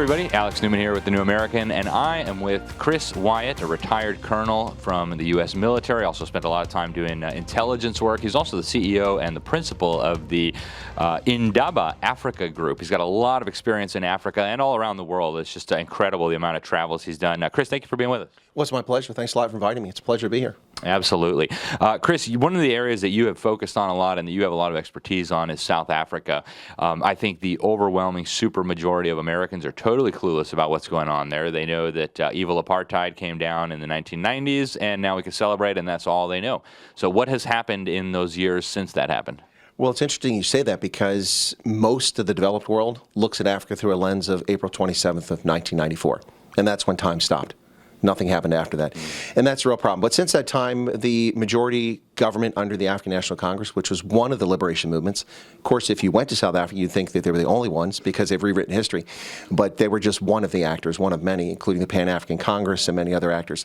everybody. Alex Newman here with The New American, and I am with Chris Wyatt, a retired colonel from the U.S. military. Also spent a lot of time doing intelligence work. He's also the CEO and the principal of the Indaba Africa Group. He's got a lot of experience in Africa and all around the world. It's just incredible the amount of travels he's done. Chris, thank you for being with us. Well, it's my pleasure. Thanks a lot for inviting me. It's a pleasure to be here. Absolutely. Chris, one of the areas that you have focused on a lot and that you have a lot of expertise on is South Africa. I think the overwhelming supermajority of Americans are totally clueless about what's going on there. They know that evil apartheid came down in the 1990s, and now we can celebrate, and that's all they know. So what has happened in those years since that happened? Well, it's interesting you say that because most of the developed world looks at Africa through a lens of April 27th of 1994, and that's when time stopped. Nothing happened after that. And that's a real problem. But since that time, the majority government under the African National Congress, which was one of the liberation movements, of course, if you went to South Africa, you'd think that they were the only ones because they've rewritten history. But they were just one of the actors, one of many, including the Pan-African Congress and many other actors.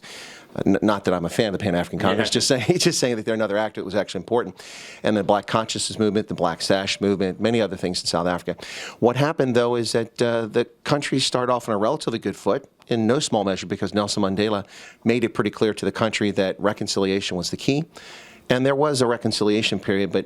Not that I'm a fan of the Pan-African Congress, just saying that they're another actor that was actually important. And the Black Consciousness Movement, the Black Sash Movement, many other things in South Africa. What happened, though, is that the country started off on a relatively good foot, in no small measure because Nelson Mandela made it pretty clear to the country that reconciliation was the key. And there was a reconciliation period, but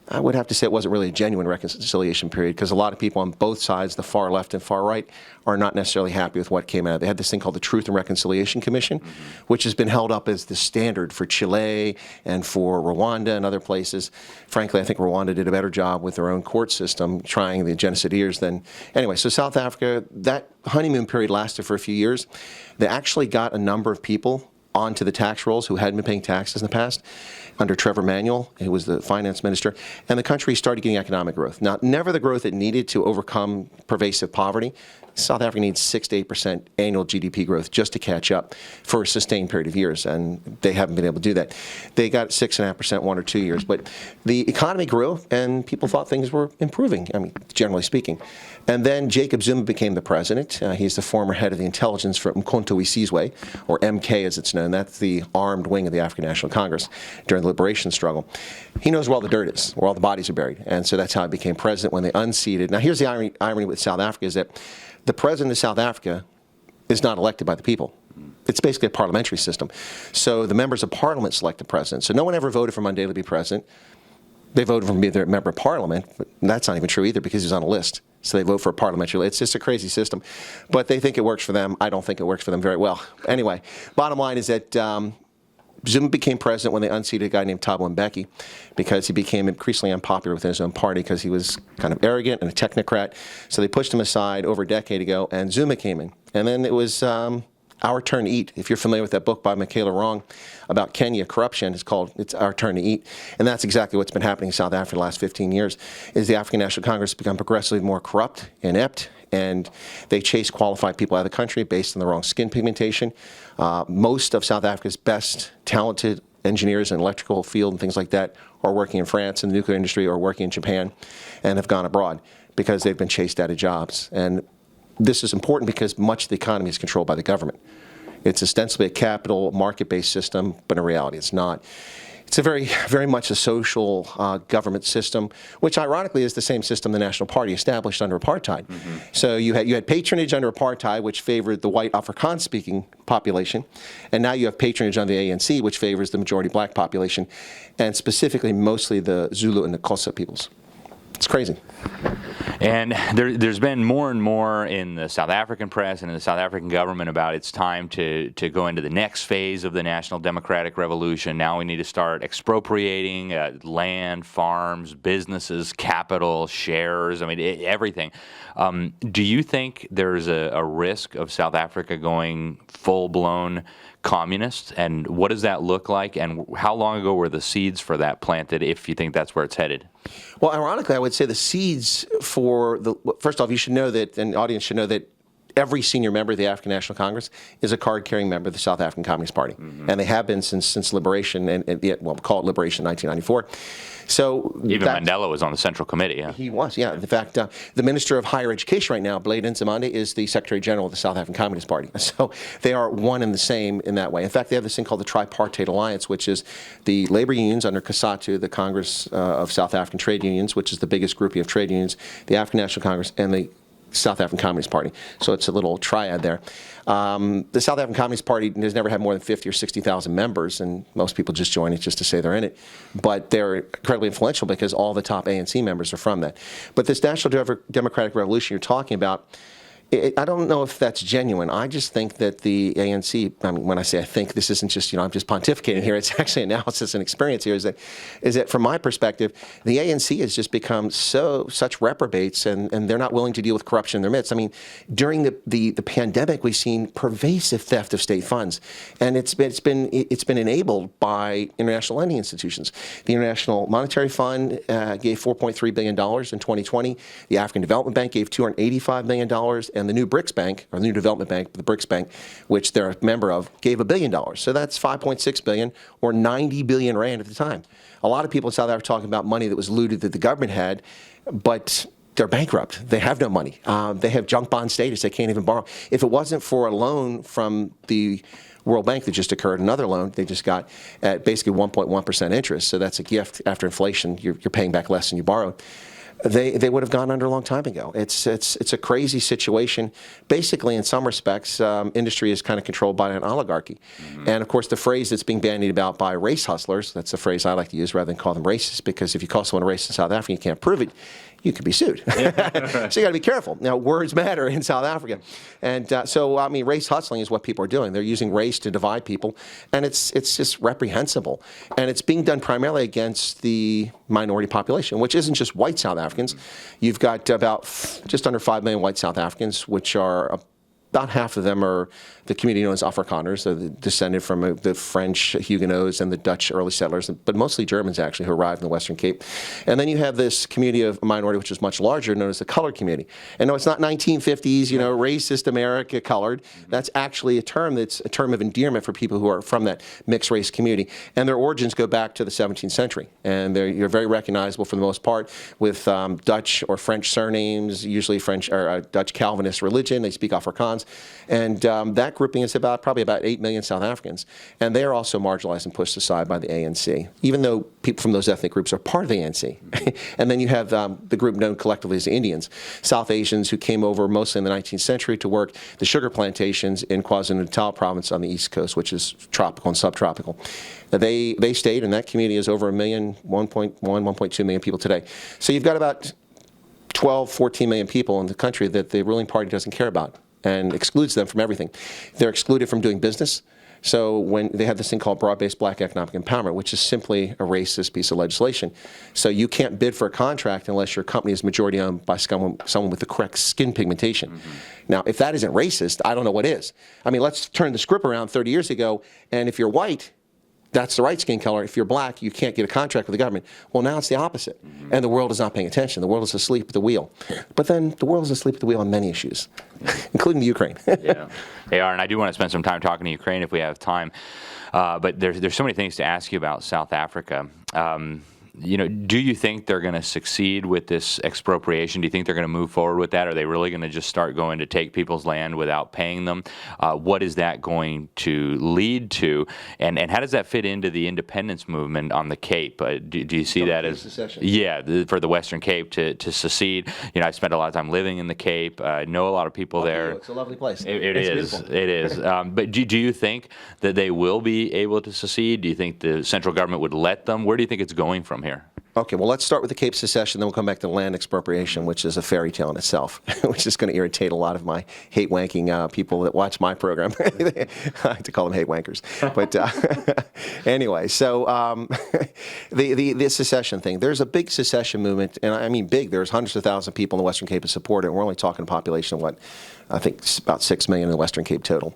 I would have to say it wasn't really a genuine reconciliation period because a lot of people on both sides, the far left and far right, are not necessarily happy with what came out. They had this thing called the Truth and Reconciliation Commission, which has been held up as the standard for Chile and for Rwanda and other places. Frankly, I think Rwanda did a better job with their own court system trying the genocideers than... Anyway, so South Africa, that honeymoon period lasted for a few years. They actually got a number of people onto the tax rolls who hadn't been paying taxes in the past under Trevor Manuel, who was the finance minister, and the country started getting economic growth. Now, never the growth it needed to overcome pervasive poverty. South Africa needs 6 to 8% annual GDP growth just to catch up for a sustained period of years, and they haven't been able to do that. They got 6.5% 1 or 2 years, but the economy grew, and people thought things were improving, I mean, generally speaking. And then Jacob Zuma became the president. He's the former head of the intelligence for Umkhonto we Sizwe, or MK as it's known. That's the armed wing of the African National Congress during the liberation struggle. He knows where all the dirt is, where all the bodies are buried, and so that's how he became president when they unseated. Now, here's the irony with South Africa is that the president of South Africa is not elected by the people. It's basically a parliamentary system. So the members of parliament select the president. So no one ever voted for Mandela to be president. They voted for him to be a member of parliament, but that's not even true either because he's on a list. So they vote for a parliamentary. It's just a crazy system. But they think it works for them. I don't think it works for them very well. Anyway, bottom line is that Zuma became president when they unseated a guy named Thabo Mbeki because he became increasingly unpopular within his own party because he was kind of arrogant and a technocrat. So they pushed him aside over a decade ago, and Zuma came in. And then it was Our Turn to Eat. If you're familiar with that book by Michaela Wrong about Kenya corruption, it's Our Turn to Eat. And that's exactly what's been happening in South Africa the last 15 years, is the African National Congress has become progressively more corrupt, inept, and they chase qualified people out of the country based on the wrong skin pigmentation. Most of South Africa's best talented engineers in electrical field and things like that are working in France in the nuclear industry or working in Japan and have gone abroad because they've been chased out of jobs. And this is important because much of the economy is controlled by the government. It's ostensibly a capital market-based system, but in reality it's not. It's a very much a social government system, which ironically is the same system the National Party established under apartheid. So you had patronage under apartheid, which favored the white Afrikaans-speaking population, and now you have patronage under the ANC, which favors the majority black population, and specifically mostly the Zulu and the Xhosa peoples. It's crazy. And there's been more and more in the South African press and in the South African government about it's time to go into the next phase of the National Democratic Revolution. Now we need to start expropriating land, farms, businesses, capital, shares, I mean, everything. Do you think there's a risk of South Africa going full-blown communist, and what does that look like, and how long ago were the seeds for that planted, if you think that's where it's headed? Well, ironically, I would say the seeds for first off, you should know that, and the audience should know that every senior member of the African National Congress is a card-carrying member of the South African Communist Party, and they have been since liberation, and well, we call it liberation in 1994. So even Mandela was on the Central Committee. Yeah. He was, yeah. In fact, the Minister of Higher Education right now, Blade Nzimande, is the Secretary General of the South African Communist Party. So they are one and the same in that way. In fact, they have this thing called the Tripartite Alliance, which is the labor unions under COSATU, the Congress of South African Trade Unions, which is the biggest grouping of trade unions, the African National Congress, and the South African Communist Party. So it's a little triad there. The South African Communist Party has never had more than 50 or 60,000 members, and most people just join it just to say they're in it. But they're incredibly influential because all the top ANC members are from that. But this National Democratic Revolution you're talking about, I don't know if that's genuine. I just think that the ANC, I mean, when I say I think, this isn't just, I'm just pontificating here. It's actually analysis and experience here, is that from my perspective, the ANC has just become such reprobates, and they're not willing to deal with corruption in their midst. I mean, during the pandemic, we've seen pervasive theft of state funds, and it's been enabled by international lending institutions. The International Monetary Fund gave $4.3 billion in 2020. The African Development Bank gave $285 million. And the new BRICS Bank, or the new development bank, the BRICS Bank, which they're a member of, gave $1 billion. So that's 5.6 billion, or 90 billion rand at the time. A lot of people in South Africa are talking about money that was looted that the government had, but they're bankrupt. They have no money. They have junk bond status. They can't even borrow. If it wasn't for a loan from the World Bank that just occurred, another loan they just got at basically 1.1% interest. So that's a gift after inflation. You're paying back less than you borrowed. They would have gone under a long time ago. It's a crazy situation. Basically, in some respects, industry is kind of controlled by an oligarchy. Mm-hmm. And of course, the phrase that's being bandied about by race hustlers, that's the phrase I like to use rather than call them racist, because if you call someone a racist in South Africa and you can't prove it, you could be sued. So you got to be careful. Now, words matter in South Africa. And so, I mean, race hustling is what people are doing. They're using race to divide people, and it's just reprehensible. And it's being done primarily against the minority population, which isn't just white South Africans. You've got about just under 5 million white South Africans, which are about half of them are the community known as Afrikaners, descended from the French Huguenots and the Dutch early settlers, but mostly Germans actually who arrived in the Western Cape. And then you have this community of minority, which is much larger, known as the colored community. And no, it's not 1950s, racist America colored. That's actually a term that's a term of endearment for people who are from that mixed race community. And their origins go back to the 17th century. And you're very recognizable for the most part with Dutch or French surnames, usually French or Dutch Calvinist religion. They speak Afrikaans. And that grouping is probably about 8 million South Africans. And they are also marginalized and pushed aside by the ANC, even though people from those ethnic groups are part of the ANC. And then you have the group known collectively as the Indians, South Asians who came over mostly in the 19th century to work the sugar plantations in KwaZulu-Natal province on the East Coast, which is tropical and subtropical. They stayed, and that community is over 1 million, 1.1, 1.2 million people today. So you've got about 12, 14 million people in the country that the ruling party doesn't care about and excludes them from everything. They're excluded from doing business. So when they have this thing called broad-based black economic empowerment, which is simply a racist piece of legislation. So you can't bid for a contract unless your company is majority owned by someone with the correct skin pigmentation. Mm-hmm. Now, if that isn't racist, I don't know what is. I mean, let's turn the script around 30 years ago, and if you're white, that's the right skin color. If you're black, you can't get a contract with the government. Well, now it's the opposite. Mm-hmm. And the world is not paying attention. The world is asleep at the wheel. But then the world is asleep at the wheel on many issues, including the Ukraine. Yeah, they are. And I do want to spend some time talking to Ukraine if we have time. But there's so many things to ask you about South Africa. Do you think they're going to succeed with this expropriation? Do you think they're going to move forward with that? Are they really going to just start going to take people's land without paying them? What is that going to lead to? And how does that fit into the independence movement on the Cape? Do you see that as secession? Yeah, for the Western Cape to secede? I've spent a lot of time living in the Cape. I know a lot of people there. It's a lovely place. It is. But do you think that they will be able to secede? Do you think the central government would let them? Where do you think it's going from here? Okay, well, let's start with the Cape secession, then we'll come back to land expropriation, which is a fairy tale in itself, which is going to irritate a lot of my hate-wanking people that watch my program. I like to call them hate-wankers. But anyway, so the secession thing, there's a big secession movement, and I mean big. There's hundreds of thousands of people in the Western Cape that support it, and we're only talking a population of what? I think it's about 6 million in the Western Cape total.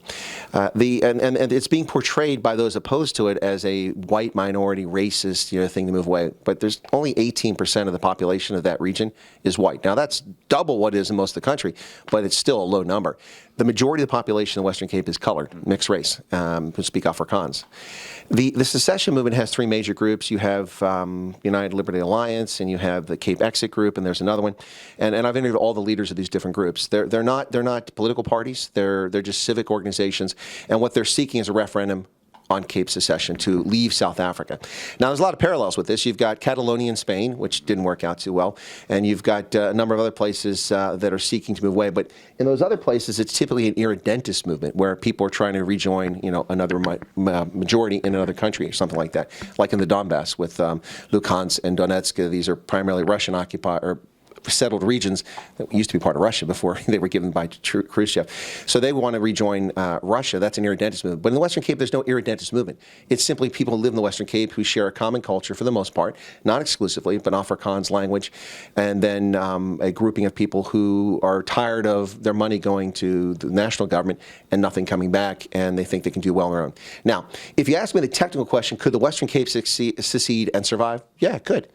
And it's being portrayed by those opposed to it as a white minority racist thing to move away. But there's only 18% of the population of that region is white. Now that's double what it is in most of the country, but it's still a low number. The majority of the population in the Western Cape is colored, mixed race, who speak Afrikaans. The secession movement has three major groups. You have United Liberty Alliance, and you have the Cape Exit Group, and there's another one. And I've interviewed all the leaders of these different groups. They're not political parties. They're just civic organizations, and what they're seeking is a referendum on Cape Secession, to leave South Africa. Now, there's a lot of parallels with this. You've got Catalonia in Spain, which didn't work out too well, and you've got a number of other places that are seeking to move away. But in those other places, it's typically an irredentist movement where people are trying to rejoin, another majority in another country or something like that, like in the Donbass with Luhansk and Donetsk. These are primarily Russian occupied or settled regions that used to be part of Russia before they were given by Khrushchev. So they want to rejoin Russia. That's an irredentist movement. But in the Western Cape, there's no irredentist movement. It's simply people who live in the Western Cape who share a common culture for the most part, not exclusively, but Afrikaans language, and then a grouping of people who are tired of their money going to the national government and nothing coming back, and they think they can do well on their own. Now, if you ask me the technical question, could the Western Cape secede and survive? Yeah, it could.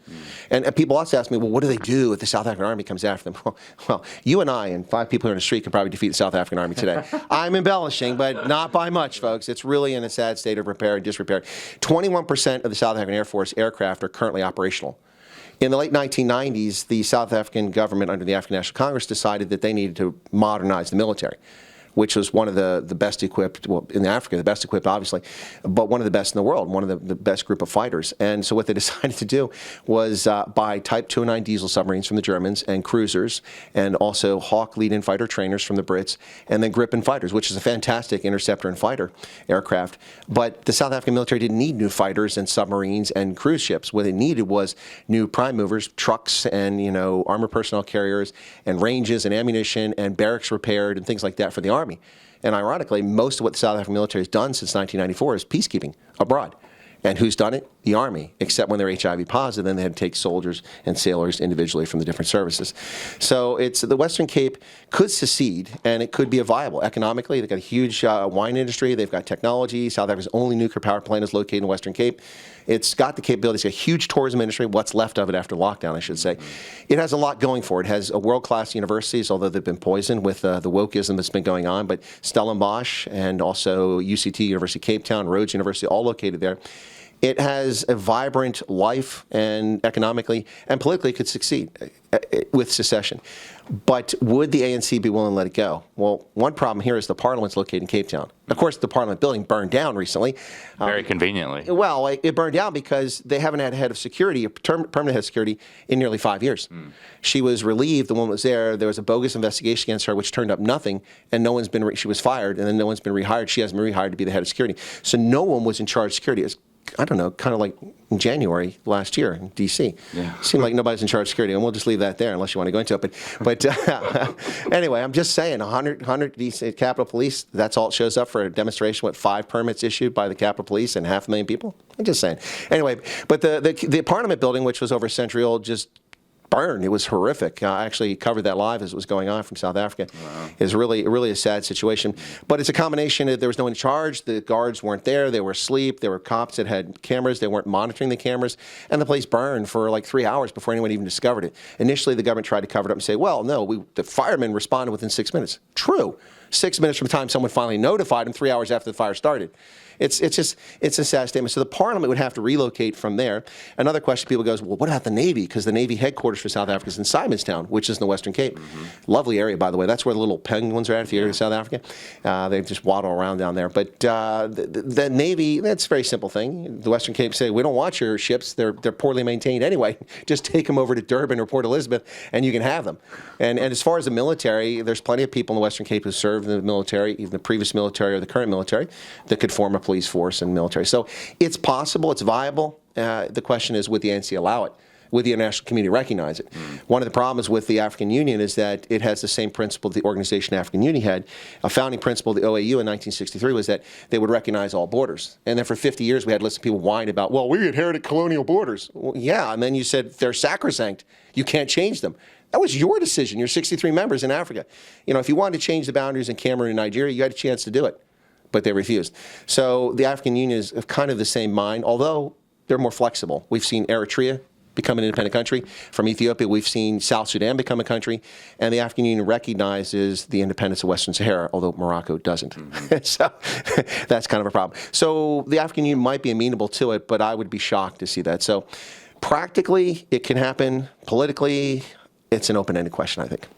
And people also ask me, well, what do they do if the South African Army comes after them? Well, you and I and 5 people here in the street could probably defeat the South African Army today. I'm embellishing, but not by much, folks. It's really in a sad state of repair and disrepair. 21% of the South African Air Force aircraft are currently operational. In the late 1990s, the South African government under the African National Congress decided that they needed to modernize the military, which was one of the best equipped, well, in Africa, the best equipped, obviously, but one of the best in the world, one of the best group of fighters. And so what they decided to do was buy Type 209 diesel submarines from the Germans and cruisers, and also Hawk lead-in fighter trainers from the Brits, and then Gripen fighters, which is a fantastic interceptor and fighter aircraft. But the South African military didn't need new fighters and submarines and cruise ships. What it needed was new prime movers, trucks, and armored personnel carriers, and ranges and ammunition and barracks repaired and things like that for the Army. And ironically, most of what the South African military has done since 1994 is peacekeeping abroad. And who's done it? The Army, except when they're HIV positive, then they had to take soldiers and sailors individually from the different services. So the Western Cape could secede, and it could be viable economically. They've got a huge wine industry. They've got technology. South Africa's only nuclear power plant is located in the Western Cape. It's got the capability. It's got a huge tourism industry, what's left of it after lockdown, I should say. It has a lot going for it. It has world-class universities, although they've been poisoned with the wokeism that's been going on. But Stellenbosch and also UCT, University of Cape Town, Rhodes University, all located there. It has a vibrant life, and economically and politically could succeed with secession. But would the ANC be willing to let it go? Well, one problem here is the Parliament's located in Cape Town. Of course, the Parliament building burned down recently. Very conveniently. Well, it burned down because they haven't had a head of security, a permanent head of security, in nearly 5 years. She was relieved, the woman was there. There was a bogus investigation against her, which turned up nothing, and no one's been, she was fired, and then no one's been rehired. She hasn't been rehired to be the head of security. So no one was in charge of security. It was, I don't know, kind of like in January last year in D.C. Yeah. Seemed like nobody's in charge of security, and we'll just leave that there unless you want to go into it. But anyway, I'm just saying, 100 D.C. Capitol Police, that's all it shows up for a demonstration with 5 permits issued by the Capitol Police and 500,000 people? I'm just saying. Anyway, but the Parliament building, which was over a century old, just burned. It was horrific. I actually covered that live as it was going on from South Africa. Wow. It's really a sad situation. But it's a combination of there was no one in charge. The guards weren't there. They were asleep. There were cops that had cameras. They weren't monitoring the cameras. And the place burned for like 3 hours before anyone even discovered it. Initially, the government tried to cover it up and say, well, no, the firemen responded within 6 minutes. True. 6 minutes from the time someone finally notified them, 3 hours after the fire started. It's a sad statement. So the Parliament would have to relocate from there. Another question people goes, well, what about the Navy? Because the Navy headquarters for South Africa is in Simonstown, which is in the Western Cape. Lovely area, by the way. That's where the little penguins are at, if you're in South Africa. They just waddle around down there. But the Navy, that's a very simple thing. The Western Cape say, we don't want your ships. They're poorly maintained anyway. Just take them over to Durban or Port Elizabeth, and you can have them. And as far as the military, there's plenty of people in the Western Cape who served in the military, even the previous military or the current military, that could form a police force and military. So it's possible, it's viable. The question is, would the ANC allow it? Would the international community recognize it? One of the problems with the African Union is that it has the same principle the Organization African Union had. A founding principle of the OAU in 1963 was that they would recognize all borders. And then for 50 years we had to listen to people whine about, well, we inherited colonial borders. Well, yeah, and then you said they're sacrosanct. You can't change them. That was your decision, your 63 members in Africa. If you wanted to change the boundaries in Cameroon and Nigeria, you had a chance to do it. But they refused. So the African Union is kind of the same mind, although they're more flexible. We've seen Eritrea become an independent country. From Ethiopia, we've seen South Sudan become a country. And the African Union recognizes the independence of Western Sahara, although Morocco doesn't. So that's kind of a problem. So the African Union might be amenable to it, but I would be shocked to see that. So practically, it can happen. Politically, it's an open-ended question, I think.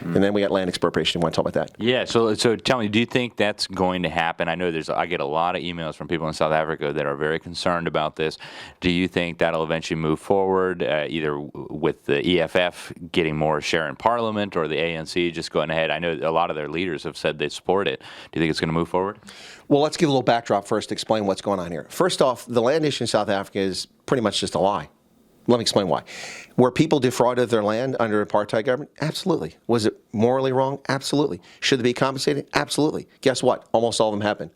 And then we got land expropriation. You want to talk about that? Yeah, so tell me, do you think that's going to happen? I know I get a lot of emails from people in South Africa that are very concerned about this. Do you think that'll eventually move forward, either with the EFF getting more share in Parliament or the ANC just going ahead? I know a lot of their leaders have said they support it. Do you think it's going to move forward? Well, let's give a little backdrop first to explain what's going on here. First off, the land issue in South Africa is pretty much just a lie. Let me explain why. Were people defrauded of their land under apartheid government? Absolutely. Was it morally wrong? Absolutely. Should they be compensated? Absolutely. Guess what? Almost all of them happened.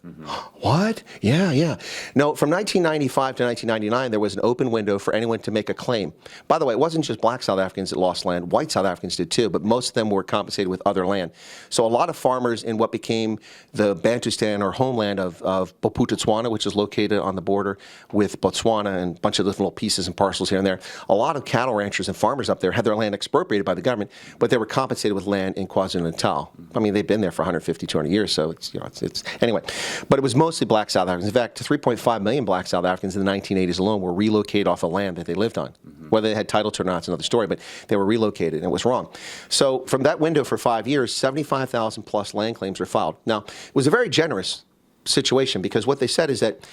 What? Yeah. No, from 1995 to 1999, there was an open window for anyone to make a claim. By the way, it wasn't just black South Africans that lost land. White South Africans did too, but most of them were compensated with other land. So a lot of farmers in what became the Bantustan or homeland of Bophuthatswana, which is located on the border with Botswana and a bunch of different little pieces and parcels here and there, a lot of cattle ranchers and farmers up there had their land expropriated by the government, but they were compensated with land in KwaZulu-Natal. I mean, they've been there for 150, 200 years, so it's anyway. But it was mostly black South Africans. In fact, 3.5 million black South Africans in the 1980s alone were relocated off of land that they lived on. Whether they had title to it or not is another story, but they were relocated, and it was wrong. So from that window for 5 years, 75,000 plus land claims were filed. Now, it was a very generous situation because what they said is that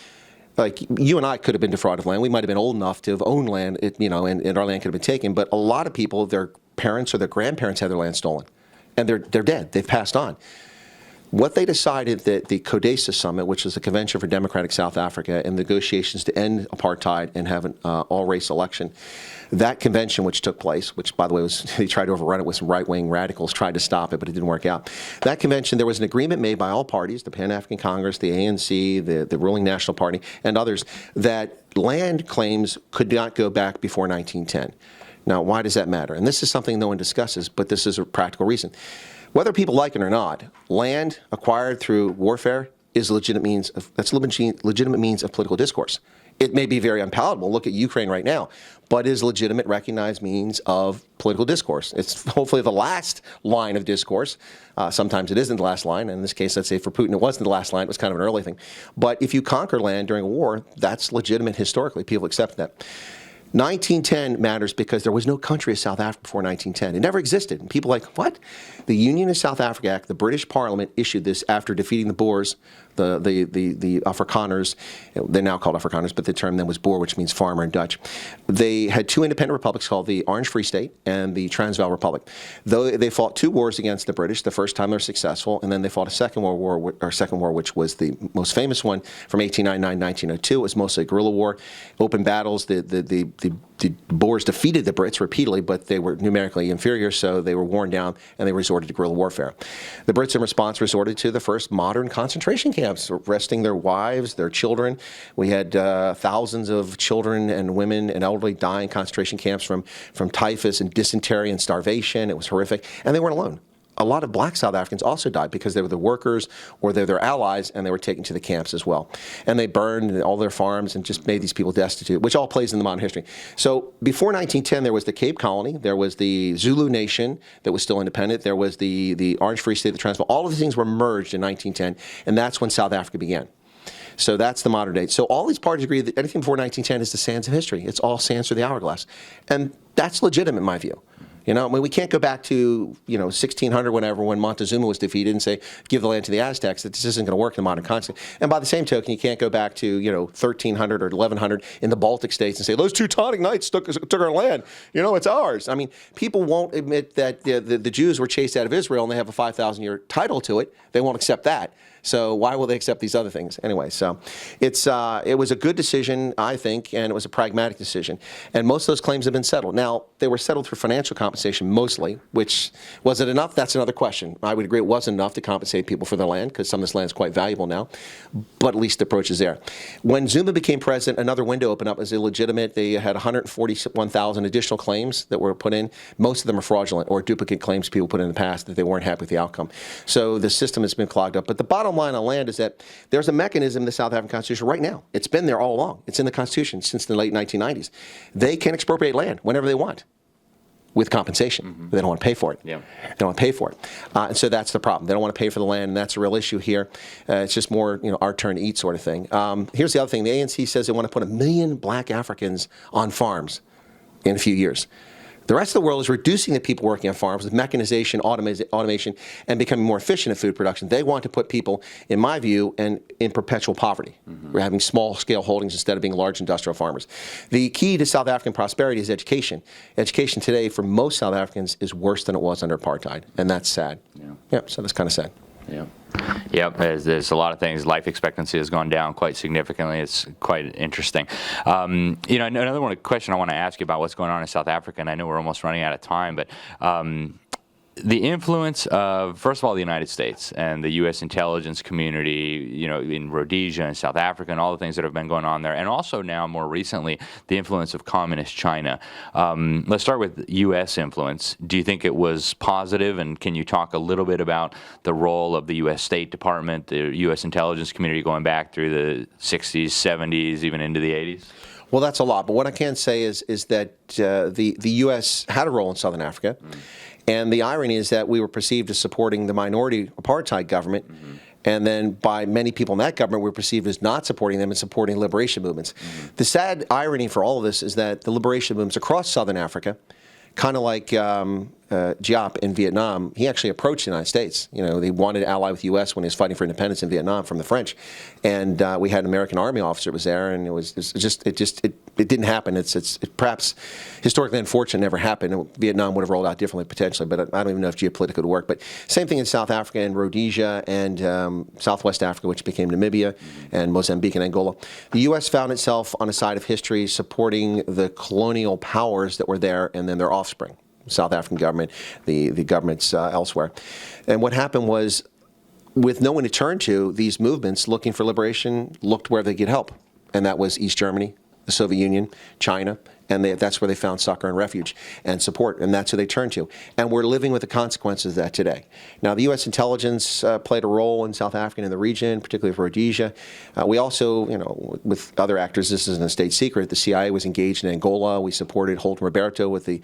like you and I could have been defrauded of land. We might have been old enough to have owned land, and our land could have been taken. But a lot of people, their parents or their grandparents had their land stolen, and they're dead. They've passed on. What they decided that the CODESA Summit, which is the Convention for Democratic South Africa, and negotiations to end apartheid and have an all-race election, that convention which took place, which, by the way, they tried to overrun it with some right-wing radicals, tried to stop it, but it didn't work out. That convention, there was an agreement made by all parties, the Pan-African Congress, the ANC, the ruling National Party, and others, that land claims could not go back before 1910. Now, why does that matter? And this is something no one discusses, but this is a practical reason. Whether people like it or not, land acquired through warfare is a legitimate means of political discourse. It may be very unpalatable. Look at Ukraine right now, but is a legitimate, recognized means of political discourse. It's hopefully the last line of discourse. Sometimes it isn't the last line. In this case, let's say for Putin, it wasn't the last line. It was kind of an early thing. But if you conquer land during a war, that's legitimate historically. People accept that. 1910 matters because there was no country of South Africa before 1910. It never existed. And people are like, what? The Union of South Africa Act, the British Parliament issued this after defeating the Boers, the Afrikaners. They're now called Afrikaners, but the term then was Boer, which means farmer in Dutch. They had two independent republics called the Orange Free State and the Transvaal Republic. Though they fought two wars against the British, the first time they were successful, and then they fought a Second War, which was the most famous one from 1899 to 1902. It was mostly a guerrilla war, open battles. The Boers defeated the Brits repeatedly, but they were numerically inferior, so they were worn down, and they resorted to guerrilla warfare. The Brits, in response, resorted to the first modern concentration camps, arresting their wives, their children. We had thousands of children and women and elderly die in concentration camps from typhus and dysentery and starvation. It was horrific, and they weren't alone. A lot of black South Africans also died because they were the workers or they're their allies, and they were taken to the camps as well. And they burned all their farms and just made these people destitute, which all plays in the modern history. So before 1910, there was the Cape Colony, there was the Zulu Nation that was still independent, there was the Orange Free State, the Transvaal. All of these things were merged in 1910, and that's when South Africa began. So that's the modern date. So all these parties agree that anything before 1910 is the sands of history. It's all sands through the hourglass. And that's legitimate in my view. You know, I mean, we can't go back to, 1600, whenever, when Montezuma was defeated and say, give the land to the Aztecs. That this isn't going to work in the modern context. And by the same token, you can't go back to, 1300 or 1100 in the Baltic states and say, those Teutonic Knights took our land. It's ours. I mean, people won't admit that the Jews were chased out of Israel and they have a 5,000-year title to it. They won't accept that. So why will they accept these other things? Anyway, so it was a good decision, I think, and it was a pragmatic decision. And most of those claims have been settled. Now, they were settled through financial compensation mostly, which, was it enough? That's another question. I would agree it wasn't enough to compensate people for their land, because some of this land is quite valuable now, but at least the approach is there. When Zuma became president, another window opened up as illegitimate. They had 141,000 additional claims that were put in. Most of them are fraudulent or duplicate claims people put in the past that they weren't happy with the outcome. So the system has been clogged up. But the bottom line on land is that there's a mechanism in the South African Constitution right now. It's been there all along. It's in the Constitution since the late 1990s. They can expropriate land whenever they want with compensation. But they don't want to pay for it. Yeah. They don't want to pay for it. And so that's the problem. They don't want to pay for the land, and that's a real issue here. It's just more, our turn to eat sort of thing. Here's the other thing. The ANC says they want to put 1 million black Africans on farms in a few years. The rest of the world is reducing the people working on farms with mechanization, automation, and becoming more efficient at food production. They want to put people, in my view, in perpetual poverty. We're having small-scale holdings instead of being large industrial farmers. The key to South African prosperity is education. Education today, for most South Africans, is worse than it was under apartheid, and that's sad. Yeah, so that's kind of sad. Yeah. Yep, there's a lot of things. Life expectancy has gone down quite significantly. It's quite interesting. Another question I want to ask you about what's going on in South Africa, and I know we're almost running out of time, but the influence of, first of all, the United States and the U.S. intelligence community, in Rhodesia and South Africa and all the things that have been going on there, and also now, more recently, the influence of communist China. Let's start with U.S. influence. Do you think it was positive, and can you talk a little bit about the role of the U.S. State Department, the U.S. intelligence community going back through the 60s, 70s, even into the 80s? Well, that's a lot, but what I can say is that the U.S. had a role in Southern Africa. And the irony is that we were perceived as supporting the minority apartheid government, and then by many people in that government, we were perceived as not supporting them and supporting liberation movements. The sad irony for all of this is that the liberation movements across Southern Africa, kind of like Diop in Vietnam, he actually approached the United States. They wanted to ally with the U.S. when he was fighting for independence in Vietnam from the French, and we had an American Army officer that was there, and it didn't happen. It's perhaps historically unfortunate, never happened. Vietnam would have rolled out differently potentially, but I don't even know if geopolitical would work. But same thing in South Africa and Rhodesia and Southwest Africa, which became Namibia, and Mozambique and Angola. The U.S. found itself on a side of history supporting the colonial powers that were there and then their offspring. South African government, the governments elsewhere. And what happened was, with no one to turn to, these movements looking for liberation looked where they could help. And that was East Germany, the Soviet Union, China, and that's where they found succor and refuge and support, and that's who they turned to. And we're living with the consequences of that today. Now, the U.S. intelligence played a role in South Africa and in the region, particularly for Rhodesia. We also, with other actors, this isn't a state secret, the CIA was engaged in Angola. We supported Holton Roberto with the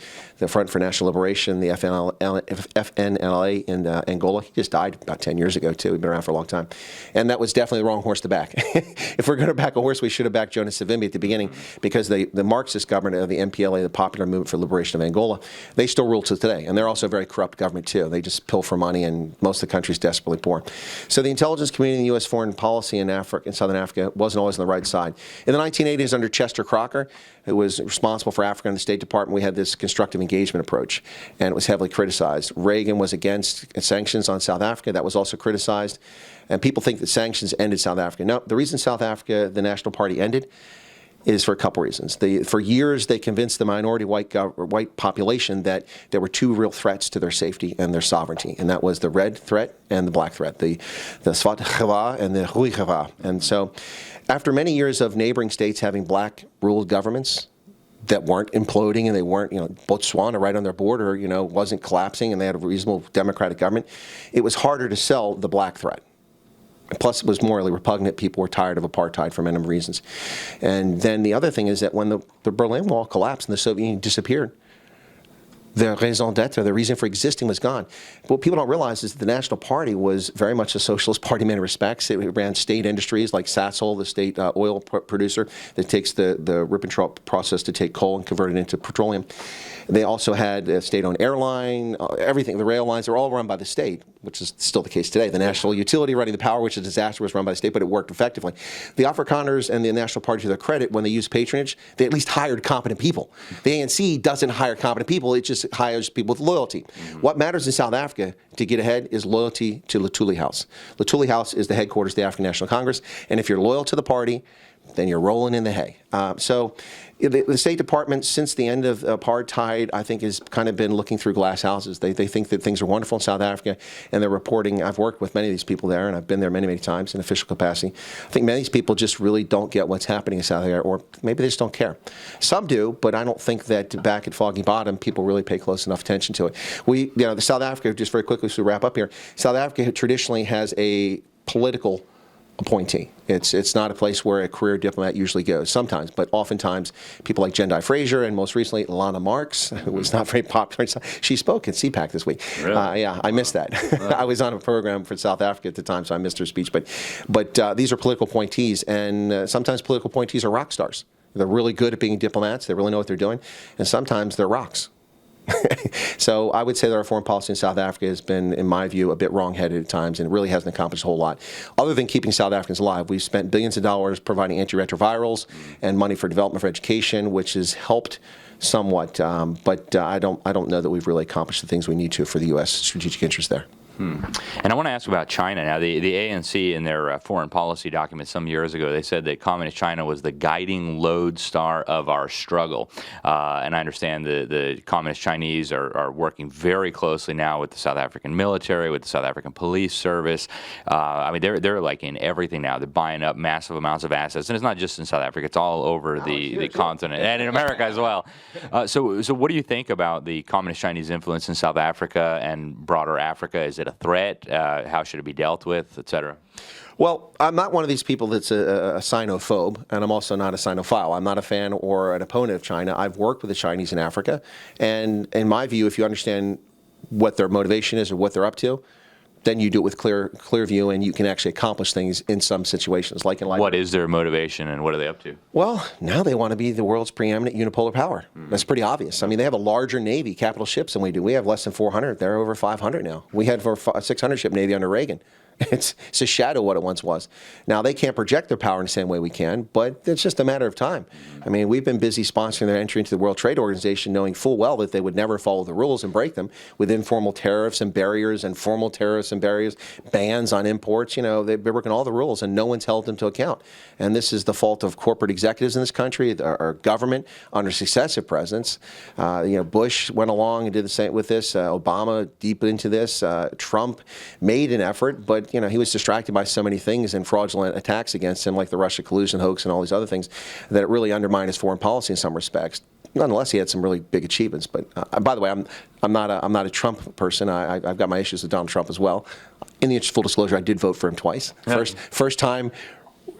Front for National Liberation, the FNLA in Angola. He just died about 10 years ago, too. He's been around for a long time. And that was definitely the wrong horse to back. If we're going to back a horse, we should have backed Jonas Savimbi at the beginning, because the Marxist government of the MPLA, the Popular Movement for Liberation of Angola, they still rule to today. And they're also a very corrupt government, too. They just pilfer money, and most of the country is desperately poor. So the intelligence community in U.S. foreign policy in Southern Africa wasn't always on the right side. In the 1980s, under Chester Crocker, who was responsible for Africa in the State Department, we had this constructive engagement approach, and it was heavily criticized. Reagan was against sanctions on South Africa. That was also criticized. And people think that sanctions ended South Africa. No, the reason South Africa, the National Party, ended is for a couple reasons. For years, they convinced the minority white population that there were two real threats to their safety and their sovereignty, and that was the red threat and the black threat, the Swat Geva and the Hui Geva. And so, after many years of neighboring states having black-ruled governments that weren't imploding, and they weren't, Botswana right on their border, wasn't collapsing, and they had a reasonable democratic government, it was harder to sell the black threat. Plus, it was morally repugnant. People were tired of apartheid for many reasons. And then the other thing is that when the Berlin Wall collapsed and the Soviet Union disappeared, the raison d'etre, the reason for existing, was gone. But what people don't realize is that the National Party was very much a socialist party in many respects. It ran state industries like Sasol, the state oil producer that takes the Ribbentrop process to take coal and convert it into petroleum. They also had a state-owned airline, everything. The rail lines were all run by the state, which is still the case today. The national utility running the power, which is a disaster, was run by the state, but it worked effectively. The Afrikaners and the National Party, to their credit, when they used patronage, they at least hired competent people. The ANC doesn't hire competent people. It just hires people with loyalty. What matters in South Africa to get ahead is loyalty to Luthuli House. Luthuli House is the headquarters of the African National Congress, and if you're loyal to the party, then you're rolling in the hay. So the State Department, since the end of apartheid, I think has kind of been looking through glass houses. They think that things are wonderful in South Africa, and they're reporting. I've worked with many of these people there, and I've been there many, many times in official capacity. I think many of these people just really don't get what's happening in South Africa, or maybe they just don't care. Some do, but I don't think that back at Foggy Bottom, people really pay close enough attention to it. The South Africa, just very quickly so we wrap up here, South Africa traditionally has a political appointee. It's not a place where a career diplomat usually goes. Sometimes, but oftentimes, people like Jendai Fraser and most recently Lana Marks, who was not very popular. She spoke at CPAC this week. Really? Yeah, I missed that. I was on a program for South Africa at the time, so I missed her speech. But these are political appointees, and sometimes political appointees are rock stars. They're really good at being diplomats. They really know what they're doing, and sometimes they're rocks. So I would say that our foreign policy in South Africa has been, in my view, a bit wrong-headed at times, and really hasn't accomplished a whole lot. Other than keeping South Africans alive, we've spent billions of dollars providing antiretrovirals and money for development for education, which has helped somewhat. But I don't know that we've really accomplished the things we need to for the U.S. strategic interest there. And I want to ask about China now. The ANC in their foreign policy document some years ago, they said that Communist China was the guiding lodestar of our struggle. And I understand the Communist Chinese are working very closely now with the South African military, with the South African police service. I mean, they're like in everything now. They're buying up massive amounts of assets. And it's not just in South Africa. It's all over the continent and in America as well. So what do you think about the Communist Chinese influence in South Africa and broader Africa? Is it a threat? How should it be dealt with, et cetera? Well, I'm not one of these people that's a Sinophobe, and I'm also not a Sinophile. I'm not a fan or an opponent of China. I've worked with the Chinese in Africa, and in my view, if you understand what their motivation is or what they're up to, then you do it with clear view, and you can actually accomplish things in some situations, like in Liberia. What is their motivation, and what are they up to? Well, now they want to be the world's preeminent unipolar power. That's pretty obvious. I mean, they have a larger Navy, capital ships, than we do. We have less than 400. They're over 500 now. We had a 600-ship Navy under Reagan. It's a shadow of what it once was. Now, they can't project their power in the same way we can, but it's just a matter of time. I mean, we've been busy sponsoring their entry into the World Trade Organization, knowing full well that they would never follow the rules and break them with informal tariffs and barriers and formal tariffs and barriers, bans on imports. You know, they've been breaking all the rules, and no one's held them to account. And this is the fault of corporate executives in this country, our government, under successive presidents. Bush went along and did the same with this. Obama deep into this. Trump made an effort, but he was distracted by so many things and fraudulent attacks against him, like the Russia collusion hoax and all these other things, that it really undermined his foreign policy in some respects. Nonetheless, he had some really big achievements. But by the way, I'm not a Trump person. I've got my issues with Donald Trump as well. In the interest of full disclosure, I did vote for him twice. Yeah. First time,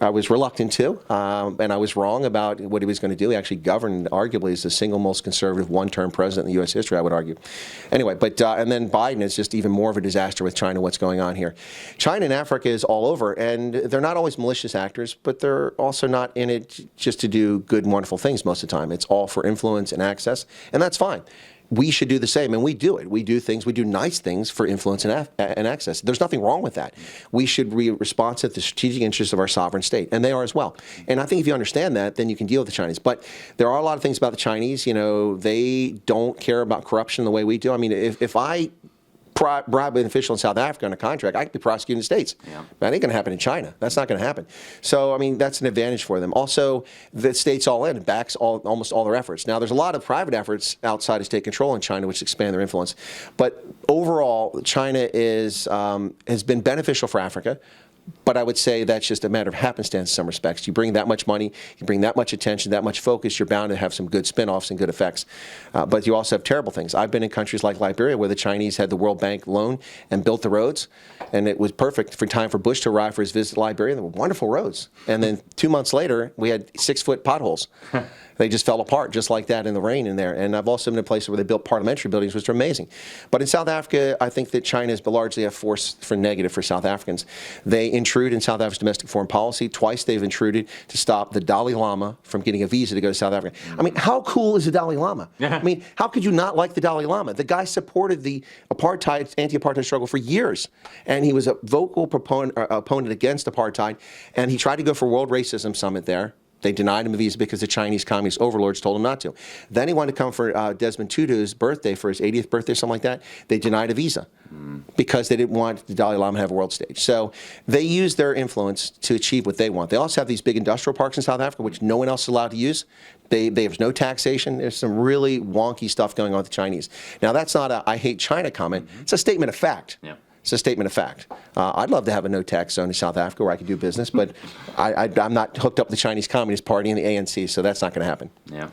I was reluctant to, and I was wrong about what he was going to do. He actually governed, arguably, as the single most conservative one-term president in U.S. history, I would argue. Anyway, and then Biden is just even more of a disaster with China, what's going on here. China and Africa is all over, and they're not always malicious actors, but they're also not in it just to do good and wonderful things most of the time. It's all for influence and access, and that's fine. We should do the same, and we do it. We do nice things for influence and access. There's nothing wrong with that. We should be responsive to the strategic interests of our sovereign state, and they are as well. And I think if you understand that, then you can deal with the Chinese. But there are a lot of things about the Chinese, they don't care about corruption the way we do. I mean, if I bribe an official in South Africa on a contract, I could be prosecuted in the States. Yeah. That ain't going to happen in China. That's not going to happen. So, I mean, that's an advantage for them. Also, the state's all in and backs almost all their efforts. Now, there's a lot of private efforts outside of state control in China which expand their influence. But overall, China has been beneficial for Africa. But I would say that's just a matter of happenstance in some respects. You bring that much money, you bring that much attention, that much focus, you're bound to have some good spin-offs and good effects. But you also have terrible things. I've been in countries like Liberia where the Chinese had the World Bank loan and built the roads, and it was perfect for time for Bush to arrive for his visit to Liberia. They were wonderful roads. And then 2 months later, we had 6-foot potholes. They just fell apart just like that in the rain in there. And I've also been in places where they built parliamentary buildings, which are amazing. But in South Africa, I think that China is largely a force for negative for South Africans. They intrude in South Africa's domestic foreign policy. Twice they've intruded to stop the Dalai Lama from getting a visa to go to South Africa. I mean, how cool is the Dalai Lama? I mean, how could you not like the Dalai Lama? The guy supported the anti-apartheid struggle for years. And he was a vocal opponent against apartheid. And he tried to go for World Racism Summit there. They denied him a visa because the Chinese communist overlords told him not to. Then he wanted to come for Desmond Tutu's birthday, for his 80th birthday, something like that. They denied a visa because they didn't want the Dalai Lama to have a world stage. So they use their influence to achieve what they want. They also have these big industrial parks in South Africa, which no one else is allowed to use. There's no taxation. There's some really wonky stuff going on with the Chinese. Now, that's not a I hate China comment. It's a statement of fact. Yeah. It's a statement of fact. I'd love to have a no-tax zone in South Africa where I could do business, but I'm not hooked up with the Chinese Communist Party and the ANC, so that's not going to happen. Yeah.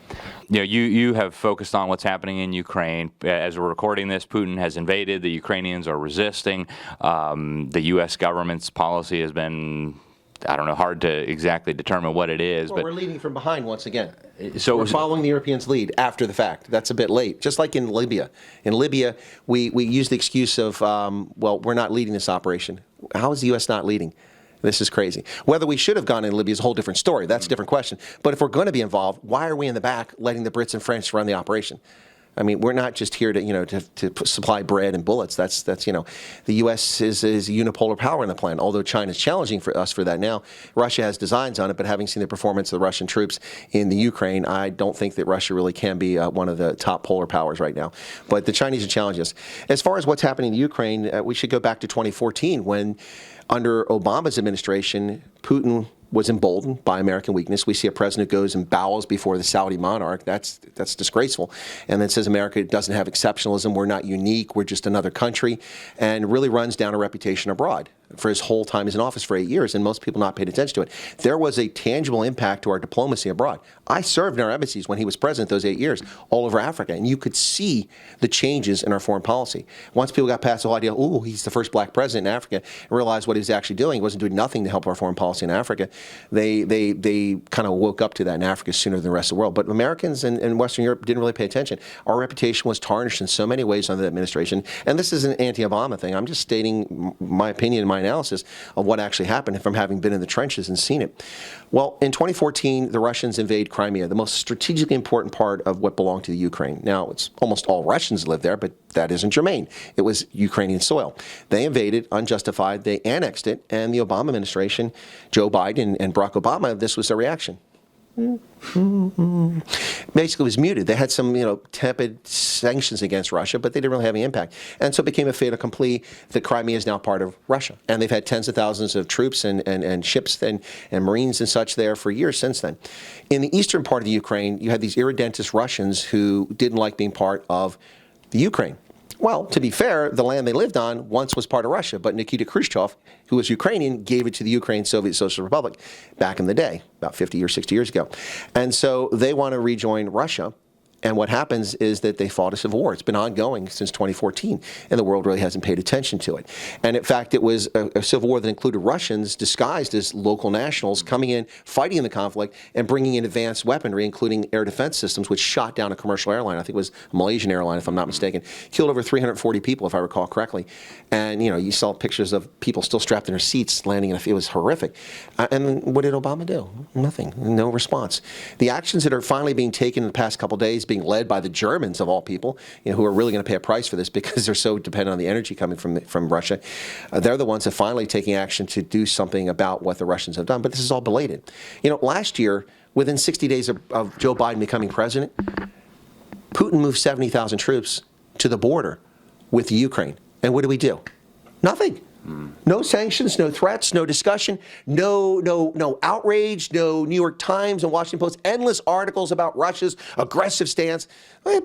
You have focused on what's happening in Ukraine. As we're recording this, Putin has invaded. The Ukrainians are resisting. The U.S. government's policy has been, I don't know, hard to exactly determine what it is. Well, but we're leading from behind once again. So we're following the Europeans' lead after the fact. That's a bit late. Just like in Libya. In Libya, we use the excuse of, we're not leading this operation. How is the U.S. not leading? This is crazy. Whether we should have gone in Libya is a whole different story. That's a different question. But if we're going to be involved, why are we in the back letting the Brits and French run the operation? I mean, we're not just here to supply bread and bullets. That's the U.S. is a unipolar power on the planet. Although China's challenging for us for that now, Russia has designs on it. But having seen the performance of the Russian troops in the Ukraine, I don't think that Russia really can be one of the top polar powers right now. But the Chinese are challenging us. As far as what's happening in Ukraine, we should go back to 2014 when, under Obama's administration, Putin was emboldened by American weakness. We see a president who goes and bows before the Saudi monarch. That's disgraceful. And then says America doesn't have exceptionalism. We're not unique. We're just another country. And really runs down a reputation abroad for his whole time as in office for 8 years, and most people not paid attention to it. There was a tangible impact to our diplomacy abroad. I served in our embassies when he was president those 8 years all over Africa, and you could see the changes in our foreign policy. Once people got past the whole idea, oh, he's the first black president in Africa, and realized what he was actually doing. He wasn't doing nothing to help our foreign policy in Africa. They kind of woke up to that in Africa sooner than the rest of the world. But Americans and Western Europe didn't really pay attention. Our reputation was tarnished in so many ways under the administration, and this is an anti-Obama thing. I'm just stating my opinion and my analysis of what actually happened from having been in the trenches and seen it. Well, in 2014, the Russians invade Crimea, the most strategically important part of what belonged to the Ukraine. Now, it's almost all Russians live there, but that isn't germane. It was Ukrainian soil. They invaded, unjustified, they annexed it, and the Obama administration, Joe Biden and Barack Obama, this was their reaction. Basically was muted. They had some, tepid sanctions against Russia, but they didn't really have any impact. And so it became a fait accompli that Crimea is now part of Russia. And they've had tens of thousands of troops and ships and Marines and such there for years since then. In the eastern part of the Ukraine, you had these irredentist Russians who didn't like being part of the Ukraine. Well, to be fair, the land they lived on once was part of Russia, but Nikita Khrushchev, who was Ukrainian, gave it to the Ukraine Soviet Socialist Republic back in the day, about 50 or 60 years ago. And so they want to rejoin Russia. And what happens is that they fought a civil war. It's been ongoing since 2014, and the world really hasn't paid attention to it. And in fact, it was a civil war that included Russians disguised as local nationals coming in, fighting in the conflict, and bringing in advanced weaponry, including air defense systems, which shot down a commercial airline. I think it was a Malaysian airline, if I'm not mistaken. Killed over 340 people, if I recall correctly. And, you saw pictures of people still strapped in their seats landing, and it was horrific. And what did Obama do? Nothing. No response. The actions that are finally being taken in the past couple days, being led by the Germans of all people, who are really going to pay a price for this because they're so dependent on the energy coming from Russia. They're the ones that finally taking action to do something about what the Russians have done. But this is all belated. Last year, within 60 days of Joe Biden becoming president, Putin moved 70,000 troops to the border with the Ukraine. And what do? Nothing. No sanctions, no threats, no discussion, no outrage, no New York Times and Washington Post, endless articles about Russia's aggressive stance.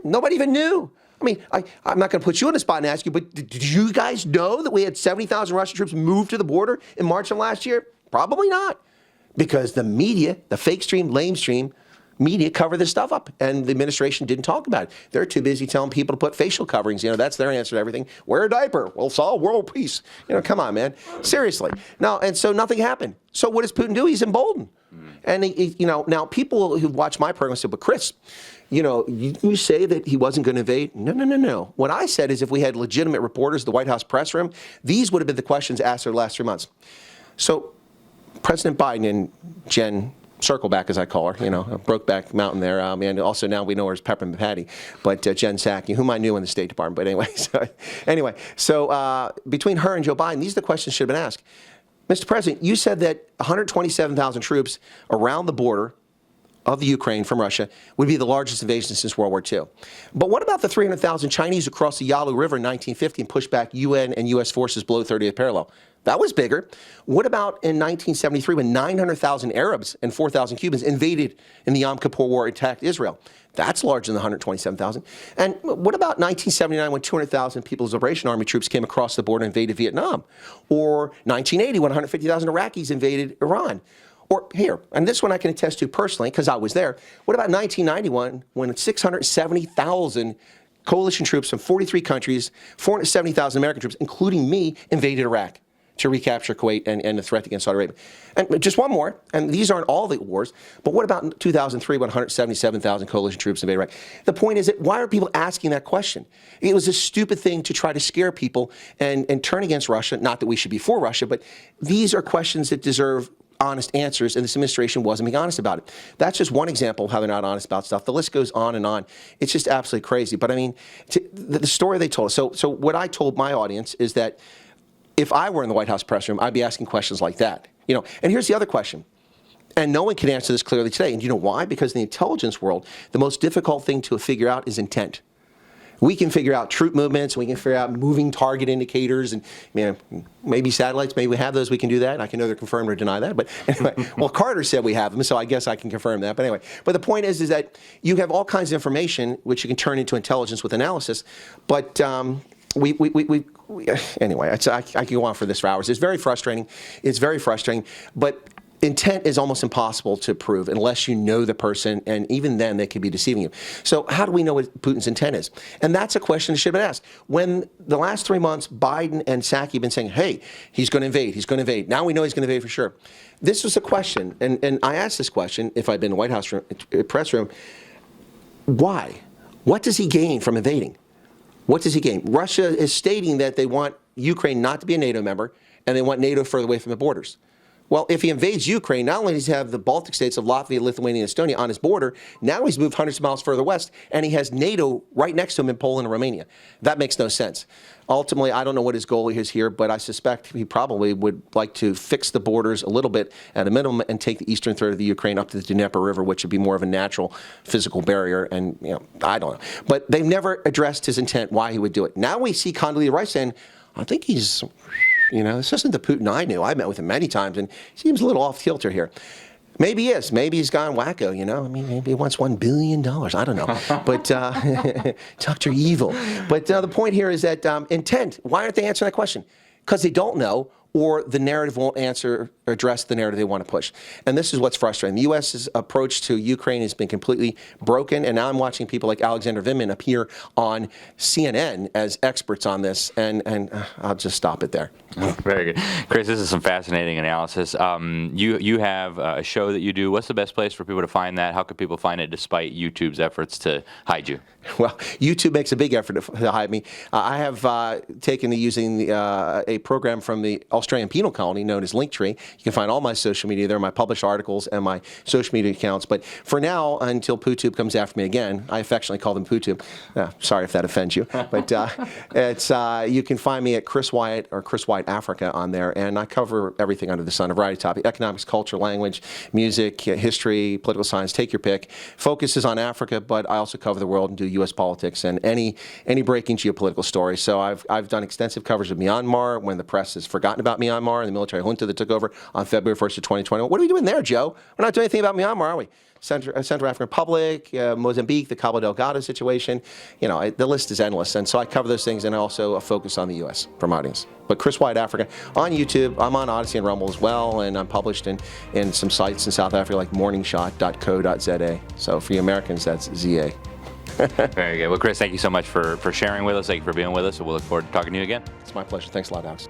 Nobody even knew. I mean, I'm not going to put you on the spot and ask you, but did you guys know that we had 70,000 Russian troops move to the border in March of last year? Probably not. Because the media, the fake stream, lame stream, media cover this stuff up, and the administration didn't talk about it. They're too busy telling people to put facial coverings. That's their answer to everything. Wear a diaper. We'll solve world peace. Come on, man. Seriously. Now, and so nothing happened. So what does Putin do? He's emboldened. And now people who watch my program say, "But Chris, you say that he wasn't going to invade." No. What I said is, if we had legitimate reporters, the White House press room, these would have been the questions asked over the last 3 months. So, President Biden and Jen Circleback, as I call her, Brokeback Mountain there. And also now we know her as Peppermint Patty, but Jen Psaki, whom I knew in the State Department. But so between her and Joe Biden, these are the questions should have been asked. Mr. President, you said that 127,000 troops around the border of the Ukraine from Russia would be the largest invasion since World War II. But what about the 300,000 Chinese who crossed the Yalu River in 1950 and pushed back UN and U.S. forces below 30th parallel? That was bigger. What about in 1973 when 900,000 Arabs and 4,000 Cubans invaded in the Yom Kippur War and attacked Israel? That's larger than the 127,000. And what about 1979 when 200,000 People's Liberation Army troops came across the border and invaded Vietnam? Or 1980 when 150,000 Iraqis invaded Iran? Or here, and this one I can attest to personally because I was there. What about 1991 when 670,000 coalition troops from 43 countries, 470,000 American troops, including me, invaded Iraq to recapture Kuwait and the threat against Saudi Arabia? And just one more, and these aren't all the wars, but what about 2003 when 177,000 coalition troops invaded Iraq? The point is that why are people asking that question? It was a stupid thing to try to scare people and turn against Russia. Not that we should be for Russia, but these are questions that deserve honest answers, and this administration wasn't being honest about it. That's just one example of how they're not honest about stuff. The list goes on and on. It's just absolutely crazy. But I mean, the story they told us. So what I told my audience is that if I were in the White House press room, I'd be asking questions like that. You know, and here's the other question. And no one can answer this clearly today. And you know why? Because in the intelligence world, the most difficult thing to figure out is intent. We can figure out troop movements, we can figure out moving target indicators, and maybe satellites, maybe we have those, we can do that. I can neither confirm or deny that. But anyway, well, Carter said we have them, so I guess I can confirm that. But anyway, but the point is that you have all kinds of information which you can turn into intelligence with analysis. But anyway, I can go on for this for hours. It's very frustrating. It's very frustrating. But intent is almost impossible to prove unless you know the person, and even then they could be deceiving you. So how do we know what Putin's intent is? And that's a question that should have been asked. When the last 3 months, Biden and Psaki have been saying, hey, he's going to invade, he's going to invade. Now we know he's going to invade for sure. This was a question, and I asked this question, if I'd been in the White House press room, why? What does he gain from invading? What does he gain? Russia is stating that they want Ukraine not to be a NATO member, and they want NATO further away from the borders. Well, if he invades Ukraine, not only does he have the Baltic states of Latvia, Lithuania, and Estonia on his border, now he's moved hundreds of miles further west, and he has NATO right next to him in Poland and Romania. That makes no sense. Ultimately, I don't know what his goal is here, but I suspect he probably would like to fix the borders a little bit at a minimum and take the eastern third of the Ukraine up to the Dnieper River, which would be more of a natural physical barrier. And, I don't know. But they've never addressed his intent, why he would do it. Now we see Condoleezza Rice saying, I think he's... this isn't the Putin I knew. I met with him many times, and he seems a little off kilter here. Maybe he is. Maybe he's gone wacko, maybe he wants $1 billion. I don't know. But Dr. Evil. But the point here is that intent, why aren't they answering that question? Because they don't know, or the narrative won't address the narrative they want to push. And this is what's frustrating. The U.S.'s approach to Ukraine has been completely broken, and now I'm watching people like Alexander Vindman appear on CNN as experts on this, and I'll just stop it there. Very good. Chris, this is some fascinating analysis. You have a show that you do. What's the best place for people to find that? How could people find it despite YouTube's efforts to hide you? Well, YouTube makes a big effort to hide me. I have taken to using a program from the Australian Penal Colony known as Linktree. You can find all my social media there, my published articles and my social media accounts. But for now, until PooTube comes after me again, I affectionately call them PooTube. Sorry if that offends you. But you can find me at Chris Wyatt or Chris Wyatt Africa on there, and I cover everything under the sun, a variety of topics: economics, culture, language, music, history, political science, take your pick. Focus is on Africa, but I also cover the world and do U.S. politics and any breaking geopolitical story. So I've done extensive coverage of Myanmar when the press has forgotten about Myanmar and the military junta that took over on February 1st of 2021. What are we doing there, Joe? We're not doing anything about Myanmar, are we? Central African Republic, Mozambique, the Cabo Delgado situation. The list is endless. And so I cover those things, and I also focus on the U.S. for my audience. But Chris Wyatt Africa on YouTube. I'm on Odyssey and Rumble as well, and I'm published in some sites in South Africa like morningshot.co.za. So for you Americans, that's ZA. Very good. Well, Chris, thank you so much for sharing with us. Thank you for being with us, and we'll look forward to talking to you again. It's my pleasure. Thanks a lot, Alex.